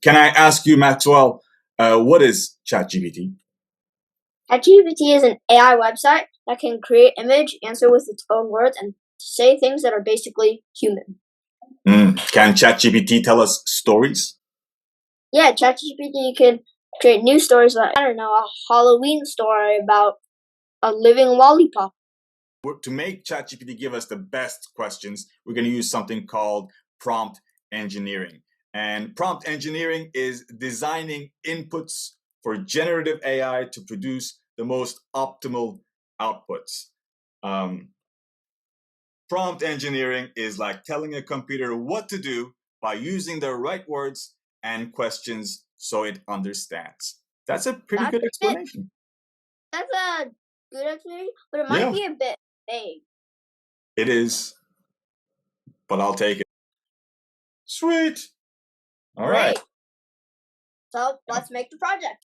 can I ask you, Maxwell, what is ChatGPT? ChatGPT is an AI website that can create image, answer with its own words, and say things that are basically human. Can ChatGPT tell us stories? Yeah, ChatGPT can create new stories like, I don't know, a Halloween story about a living lollipop. To make ChatGPT give us the best questions, we're going to use something called prompt engineering. And prompt engineering is designing inputs for generative AI to produce the most optimal outputs. Prompt engineering is like telling a computer what to do by using the right words and questions so it understands. That's a pretty good explanation. That's a good explanation, but it might be a bit vague. It is, but I'll take it. Sweet. All right. So let's make the project.